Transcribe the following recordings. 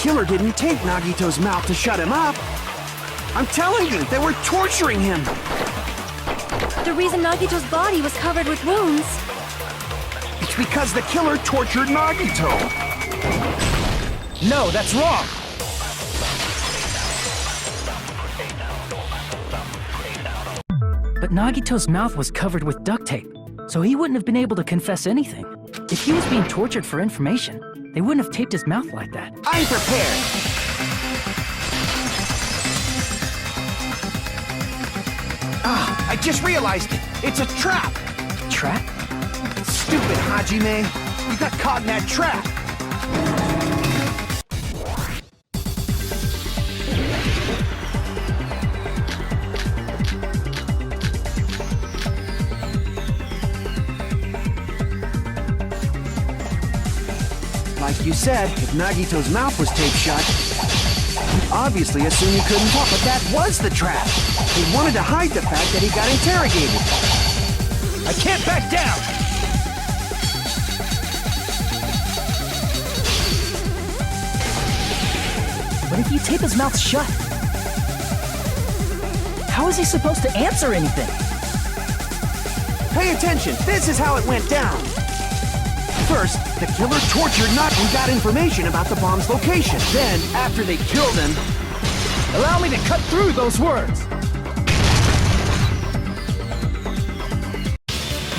killer didn't tape Nagito's mouth to shut him up. I'm telling you, they were torturing him. The reason Nagito's body was covered with wounds. It's because the killer tortured Nagito. No, that's wrong! But Nagito's mouth was covered with duct tape, so he wouldn't have been able to confess anything. If he was being tortured for information, they wouldn't have taped his mouth like that. I'm prepared. Ah, I just realized it. It's a trap. Trap? Stupid Hajime. You got caught in that trap. Like you said, if Nagito's mouth was taped shut, you'd obviously assume he couldn't talk, but that was the trap. He wanted to hide the fact that he got interrogated. I can't back down! But if you tape his mouth shut, how is he supposed to answer anything? Pay attention, this is how it went down. First, the killer tortured Nagi and got information about the bomb's location. Then, after they killed him... Allow me to cut through those words!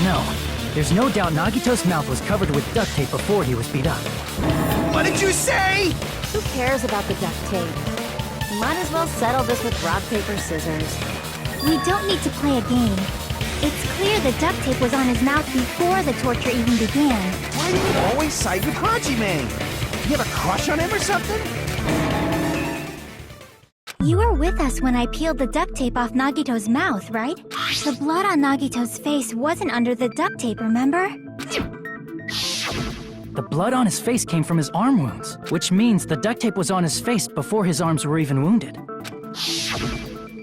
No, there's no doubt Nagito's mouth was covered with duct tape before he was beat up. What did you say? Who cares about the duct tape? We might as well settle this with rock, paper, scissors. We don't need to play a game. It's clear the duct tape was on his mouth before the torture even began. Why do you always side with Hajime? You have a crush on him or something? You were with us when I peeled the duct tape off Nagito's mouth, right? The blood on Nagito's face wasn't under the duct tape, remember? The blood on his face came from his arm wounds, which means the duct tape was on his face before his arms were even wounded.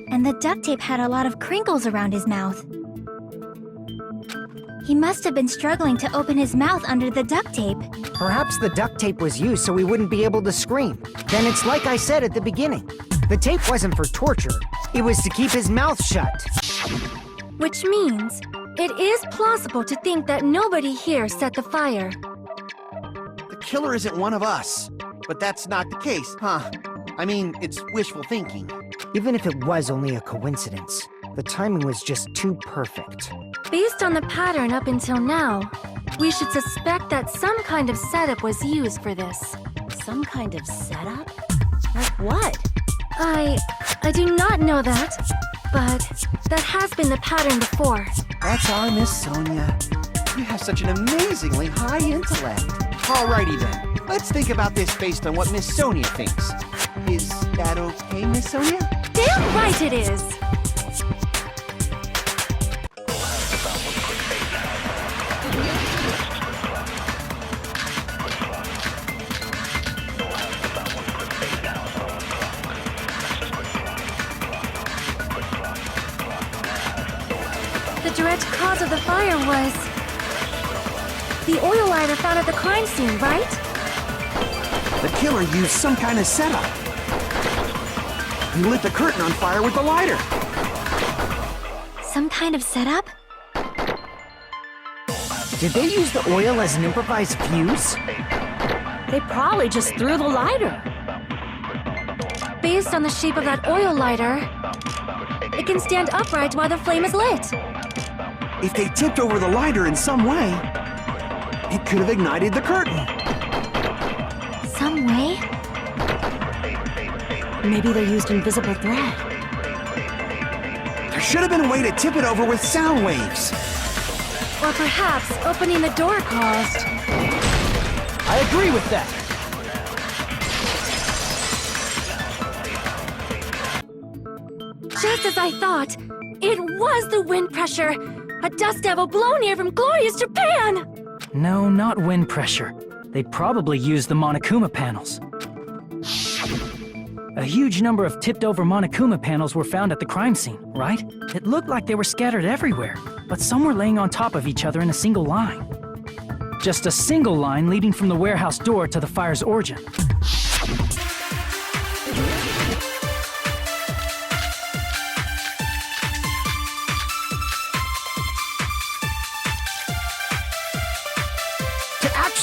And the duct tape had a lot of crinkles around his mouth. He must have been struggling to open his mouth under the duct tape. Perhaps the duct tape was used so he wouldn't be able to scream. Then it's like I said at the beginning. The tape wasn't for torture. It was to keep his mouth shut. Which means, it is plausible to think that nobody here set the fire. The killer isn't one of us. But that's not the case, huh? I mean, it's wishful thinking. Even if it was only a coincidence, the timing was just too perfect. Based on the pattern up until now, we should suspect that some kind of setup was used for this. Some kind of setup? Like what? I do not know that, but that has been the pattern before. That's our Miss Sonia. You have such an amazingly high intellect. Alrighty then, let's think about this based on what Miss Sonia thinks. Is that okay, Miss Sonia? Damn right it is! The direct cause of the fire was the oil lighter found at the crime scene, right? The killer used some kind of setup. He lit the curtain on fire with the lighter. Some kind of setup? Did they use the oil as an improvised fuse? They probably just threw the lighter. Based on the shape of that oil lighter, it can stand upright while the flame is lit. If they tipped over the lighter in some way, it could have ignited the curtain. Some way? Maybe they used invisible thread. There should have been a way to tip it over with sound waves. Or perhaps opening the door caused. I agree with that. Just as I thought, it was the wind pressure! A dust devil blown here from glorious Japan! No, not wind pressure. They probably used the Monokuma panels. A huge number of tipped-over Monokuma panels were found at the crime scene, right? It looked like they were scattered everywhere, but some were laying on top of each other in a single line. Just a single line leading from the warehouse door to the fire's origin.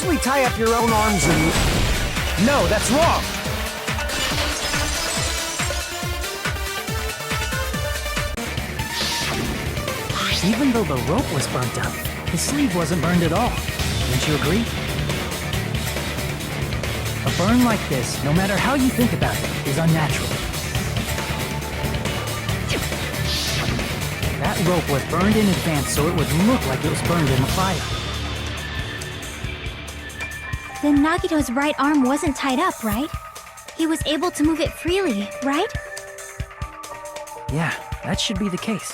actually tie up your own arms and... No, that's wrong! Even though the rope was burnt up, the sleeve wasn't burned at all. Wouldn't you agree? A burn like this, no matter how you think about it, is unnatural. That rope was burned in advance so it would look like it was burned in the fire. Then Nagito's right arm wasn't tied up, right? He was able to move it freely, right? Yeah, that should be the case.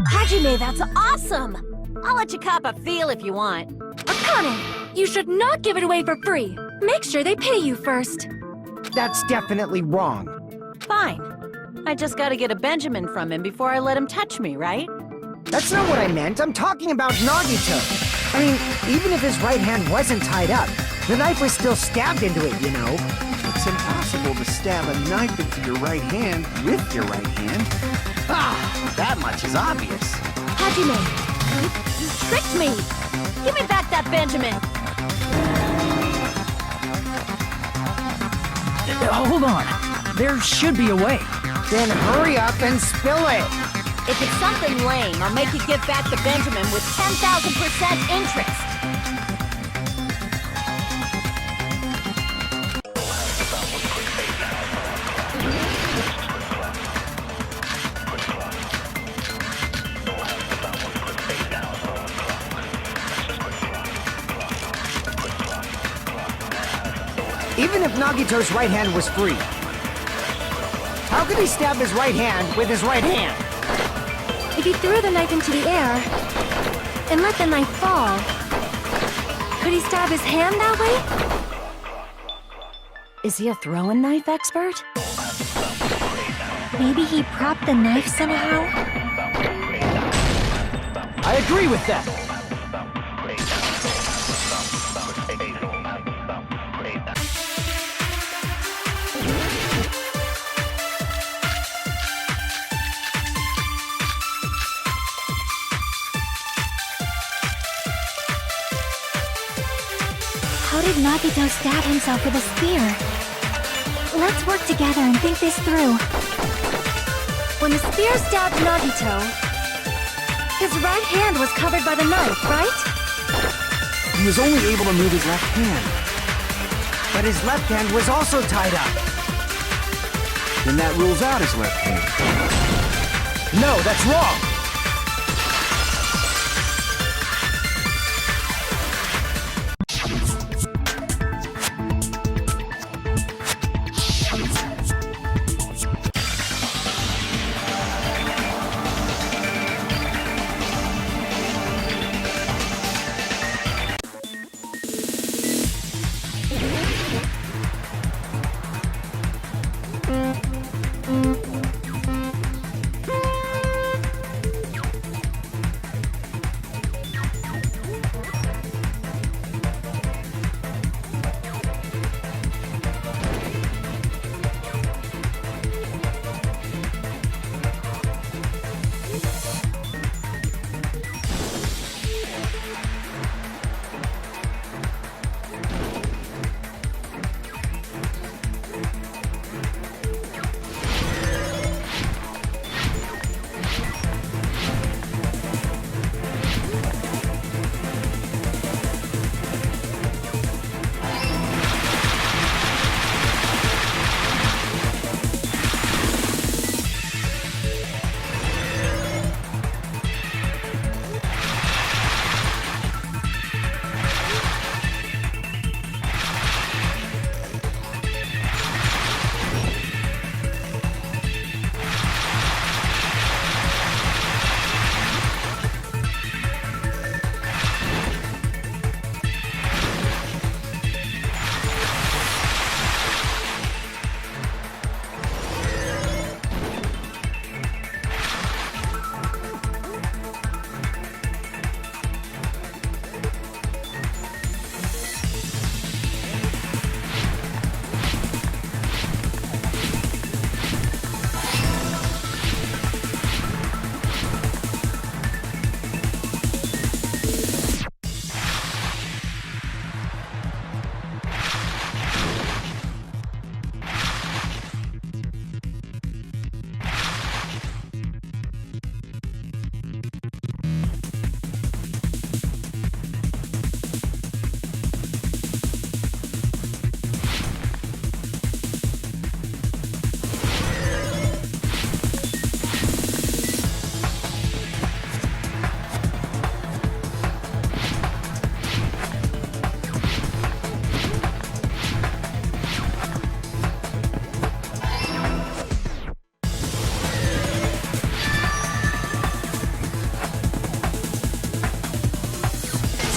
Hajime, that's awesome! I'll let you cop a feel if you want. Akane, you should not give it away for free. Make sure they pay you first. That's definitely wrong. Fine. I just gotta get a Benjamin from him before I let him touch me, right? That's not what I meant. I'm talking about Nagito. I mean, even if his right hand wasn't tied up, the knife was still stabbed into it, you know? It's impossible to stab a knife into your right hand with your right hand. Ah, that much is obvious. Hajime, you tricked me! Give me back that Benjamin! Hold on. There should be a way. Then hurry up and spill it! If it's something lame, I'll make you give back the Benjamin with 10,000% interest! Even if Nagito's right hand was free, how could he stab his right hand with his right hand? If he threw the knife into the air and let the knife fall, could he stab his hand that way? Is he a throwing knife expert? Maybe he propped the knife somehow? I agree with that. How did Nagito stab himself with a spear? Let's work together and think this through. When the spear stabbed Nagito, his right hand was covered by the knife, right? He was only able to move his left hand. But his left hand was also tied up. Then that rules out his left hand. No, that's wrong!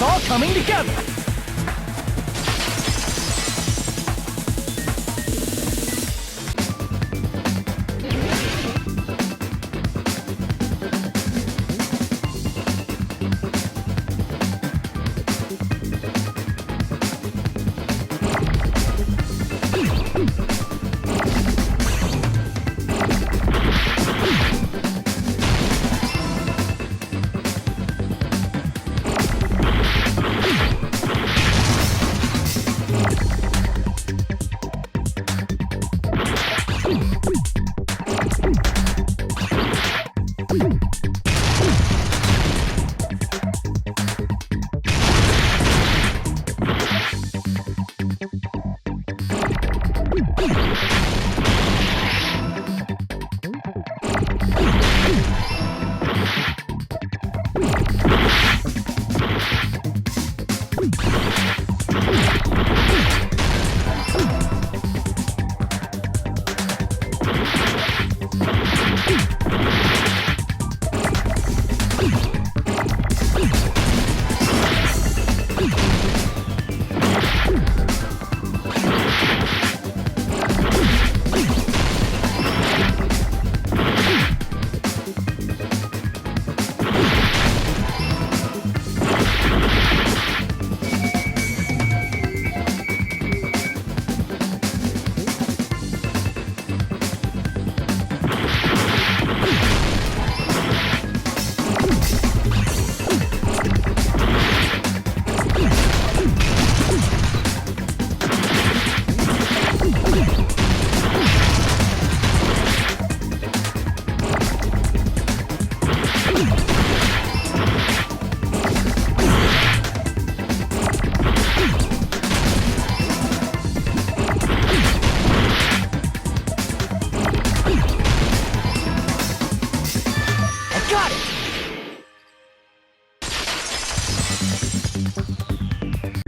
all coming together!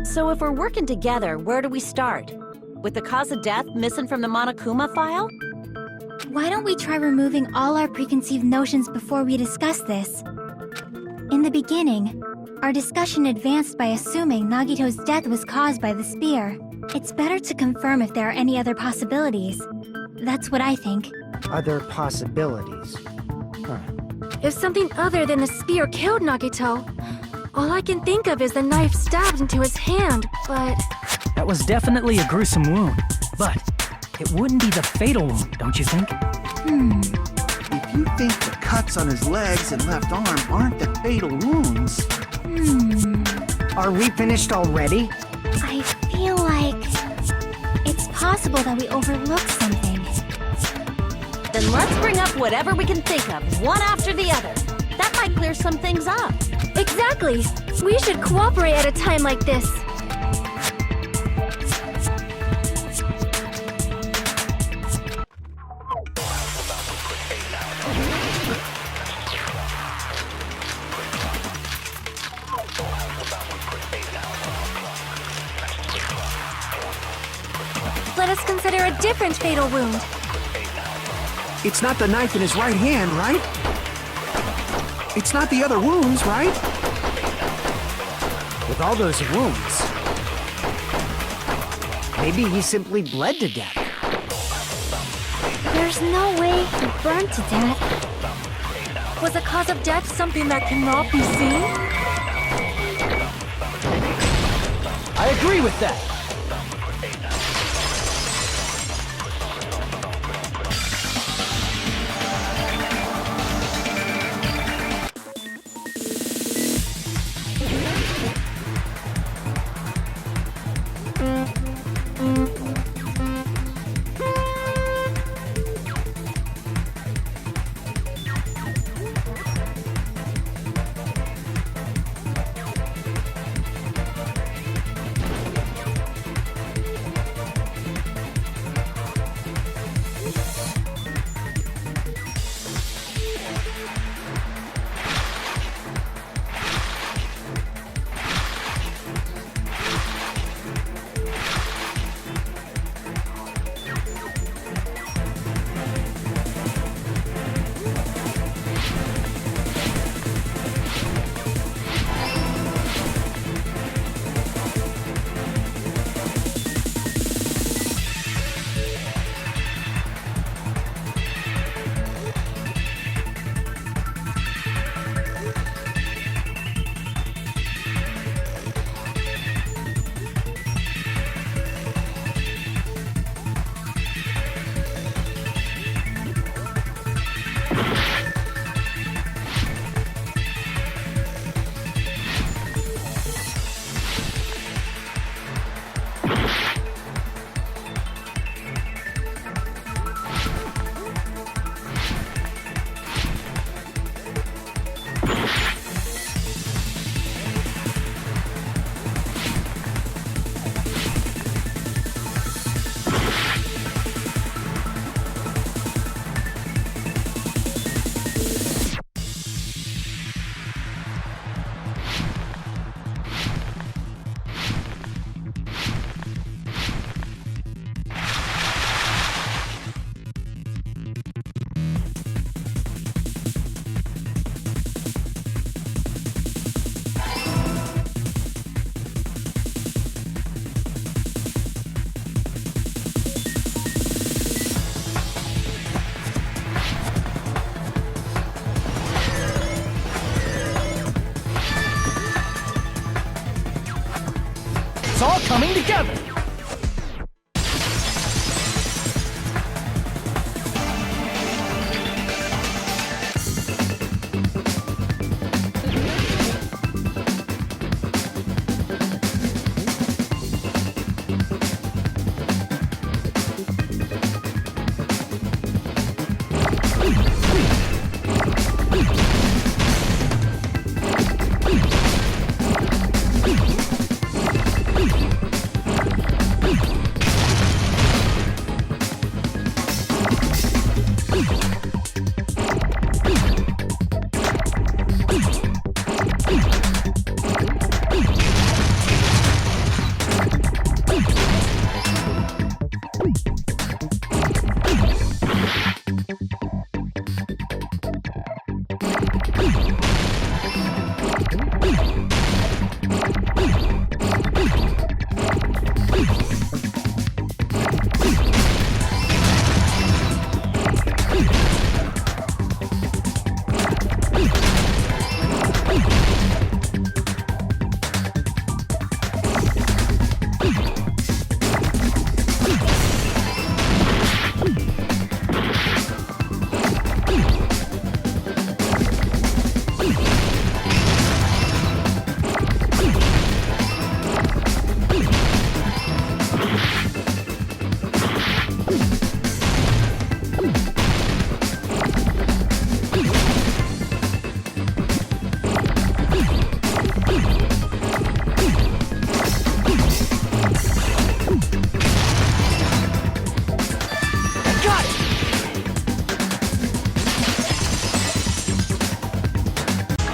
So if we're working together, where do we start? With the cause of death missing from the Monokuma file? Why don't we try removing all our preconceived notions before we discuss this? In the beginning, our discussion advanced by assuming Nagito's death was caused by the spear. It's better to confirm if there are any other possibilities. That's what I think. Other possibilities. If something other than the spear killed Nagito, all I can think of is the knife stabbed into his hand, but... That was definitely a gruesome wound, but it wouldn't be the fatal wound, don't you think? If you think the cuts on his legs and left arm aren't the fatal wounds... Are we finished already? I feel like... it's possible that we overlooked something. Then let's bring up whatever we can think of, one after the other. That might clear some things up. Exactly! We should cooperate at a time like this. Let us consider a different fatal wound. It's not the knife in his right hand, right? It's not the other wounds, right? With all those wounds, maybe he simply bled to death. There's no way he burned to death. Was the cause of death something that cannot be seen? I agree with that! It's all coming together!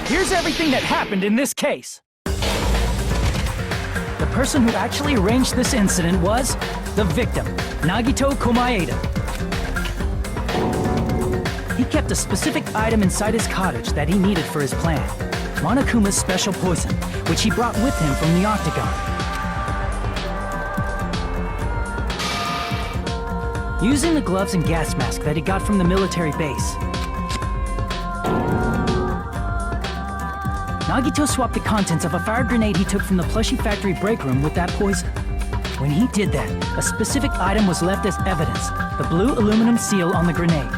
Here's everything that happened in this case. The person who actually arranged this incident was the victim, Nagito Komaeda. He kept a specific item inside his cottage that he needed for his plan, Monokuma's special poison, which he brought with him from the Octagon. Using the gloves and gas mask that he got from the military base, Nagito swapped the contents of a fire grenade he took from the plushie factory break room with that poison. When he did that, a specific item was left as evidence, the blue aluminum seal on the grenade.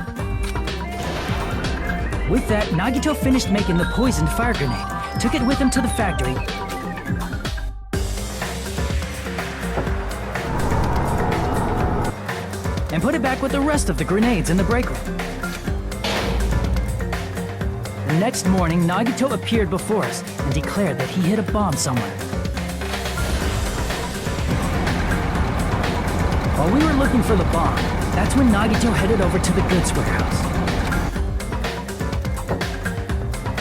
With that, Nagito finished making the poisoned fire grenade, took it with him to the factory, and put it back with the rest of the grenades in the break room. The next morning, Nagito appeared before us and declared that he hid a bomb somewhere. While we were looking for the bomb, that's when Nagito headed over to the goods warehouse.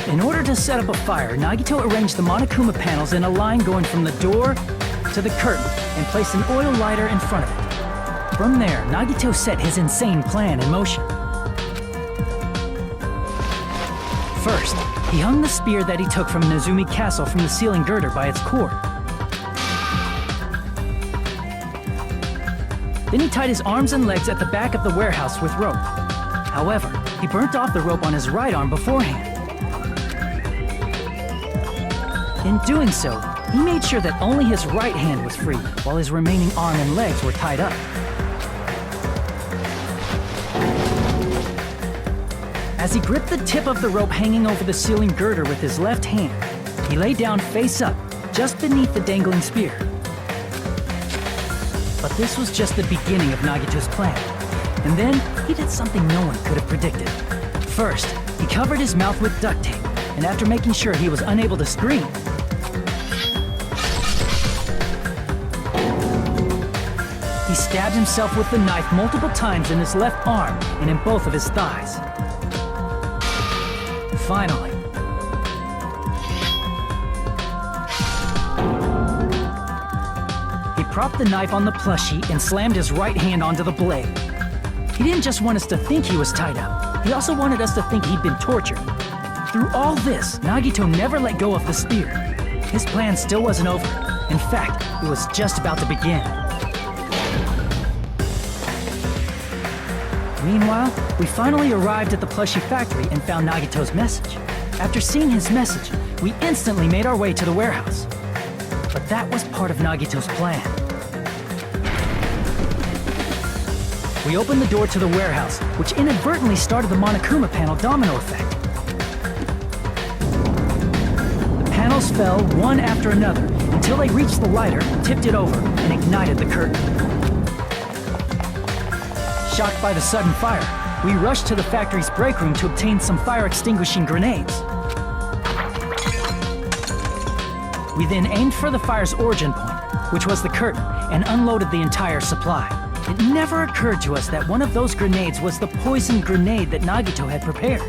In order to set up a fire, Nagito arranged the Monokuma panels in a line going from the door to the curtain and placed an oil lighter in front of it. From there, Nagito set his insane plan in motion. First, he hung the spear that he took from Nezumi Castle from the ceiling girder by its cord. Then he tied his arms and legs at the back of the warehouse with rope. However, he burnt off the rope on his right arm beforehand. In doing so, he made sure that only his right hand was free, while his remaining arm and legs were tied up. As he gripped the tip of the rope hanging over the ceiling girder with his left hand, he lay down face up, just beneath the dangling spear. But this was just the beginning of Nagito's plan. And then, he did something no one could have predicted. First, he covered his mouth with duct tape, and after making sure he was unable to scream, he stabbed himself with the knife multiple times in his left arm and in both of his thighs. Finally, he propped the knife on the plushie and slammed his right hand onto the blade. He didn't just want us to think he was tied up, he also wanted us to think he'd been tortured. Through all this, Nagito never let go of the spear. His plan still wasn't over. In fact, it was just about to begin. Meanwhile, we finally arrived at the plushie factory and found Nagito's message. After seeing his message, we instantly made our way to the warehouse. But that was part of Nagito's plan. We opened the door to the warehouse, which inadvertently started the Monokuma panel domino effect. The panels fell one after another until they reached the lighter, tipped it over, and ignited the curtain. Shocked by the sudden fire, we rushed to the factory's break room to obtain some fire-extinguishing grenades. We then aimed for the fire's origin point, which was the curtain, and unloaded the entire supply. It never occurred to us that one of those grenades was the poison grenade that Nagito had prepared.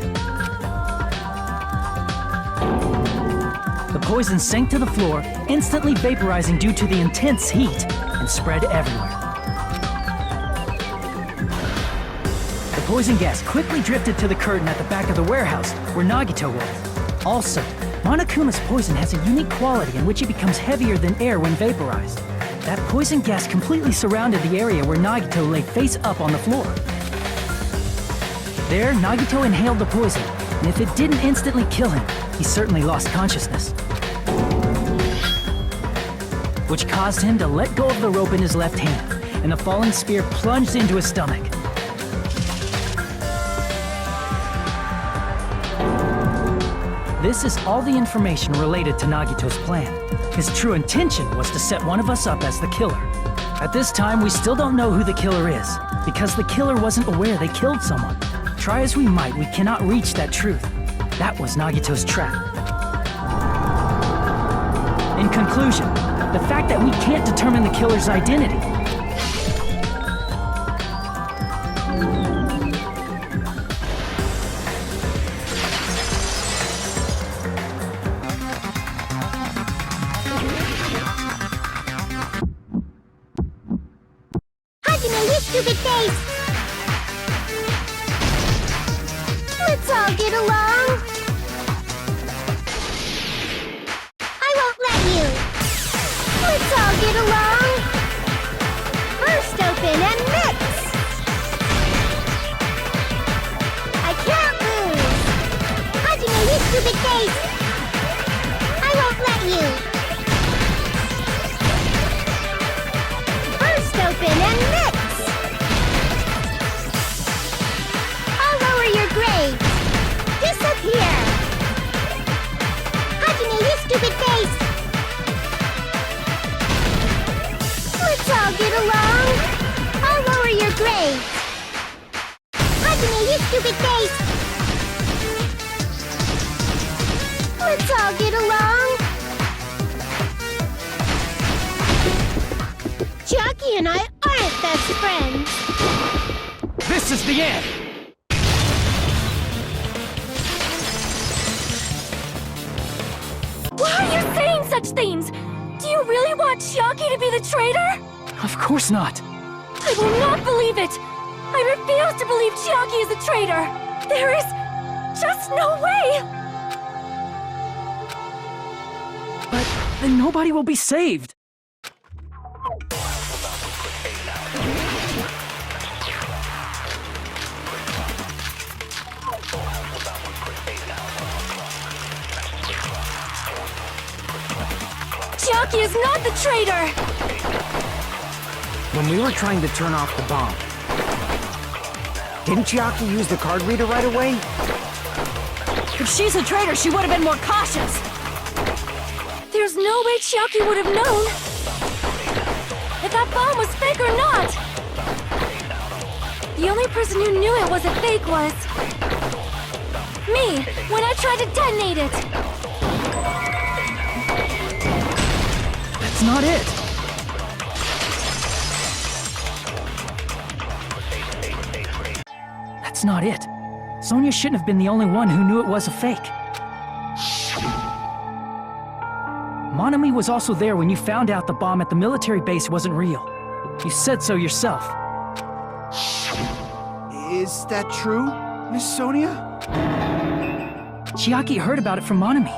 The poison sank to the floor, instantly vaporizing due to the intense heat, and spread everywhere. The poison gas quickly drifted to the curtain at the back of the warehouse, where Nagito was. Also, Monokuma's poison has a unique quality in which it becomes heavier than air when vaporized. That poison gas completely surrounded the area where Nagito lay face up on the floor. There, Nagito inhaled the poison, and if it didn't instantly kill him, he certainly lost consciousness. Which caused him to let go of the rope in his left hand, and the falling spear plunged into his stomach. This is all the information related to Nagito's plan. His true intention was to set one of us up as the killer. At this time, we still don't know who the killer is, because the killer wasn't aware they killed someone. Try as we might, we cannot reach that truth. That was Nagito's trap. In conclusion, the fact that we can't determine the killer's identity. Stupid face! Let's all get along! I won't let you! Let's all get along! First open and mix! I can't lose! Hajime, you stupid face! I won't let you! First open and mix! Grade! Disappear! Hajime, you stupid face! Let's all get along! I'll lower your grade! Hajime, you stupid face! Let's all get along! Chiaki and I aren't best friends! This is the end! Why are you saying such things? Do you really want Chiaki to be the traitor? Of course not. I will not believe it! I refuse to believe Chiaki is a traitor! There is just no way! But then nobody will be saved. Chiaki is not the traitor! When we were trying to turn off the bomb, didn't Chiaki use the card reader right away? If she's a traitor, she would have been more cautious! There's no way Chiaki would have known if that bomb was fake or not! The only person who knew it was a fake was me, when I tried to detonate it! That's not it. That's not it. Sonia shouldn't have been the only one who knew it was a fake. Monami was also there when you found out the bomb at the military base wasn't real. You said so yourself. Is that true, Miss Sonia? Chiaki heard about it from Monami.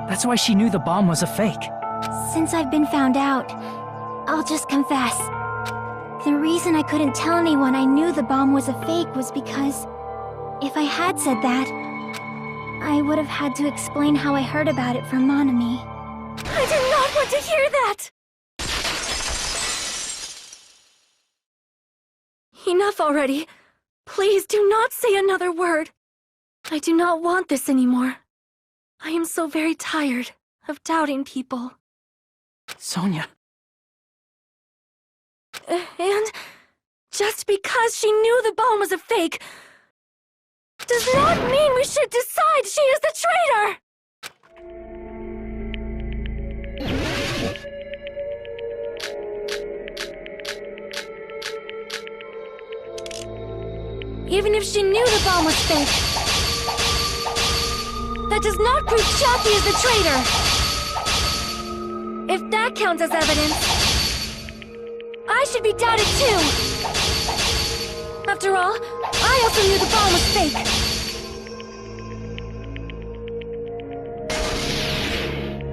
That's why she knew the bomb was a fake. Since I've been found out, I'll just confess. The reason I couldn't tell anyone I knew the bomb was a fake was because if I had said that, I would have had to explain how I heard about it from Monami. I did not want want to hear that! Enough already. Please do not say another word. I do not want this anymore. I am so very tired of doubting people. Sonia. And just because she knew the bomb was a fake does not mean we should decide she is the traitor! Even if she knew the bomb was fake, that does not prove Chucky is the traitor! If that counts as evidence, I should be doubted too! After all, I also knew the bomb was fake!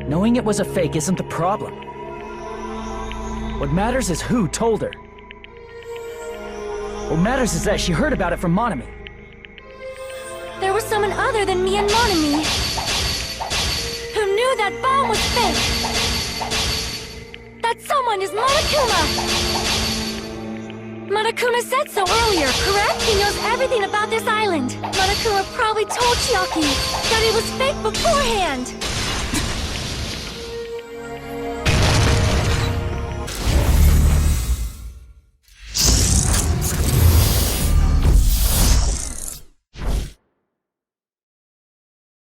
Knowing it was a fake isn't the problem. What matters is who told her. What matters is that she heard about it from Monami. There was someone other than me and Monami who knew that bomb was fake! That someone is Monokuma! Monokuma said so earlier, correct? He knows everything about this island. Monokuma probably told Chiaki that it was fake beforehand!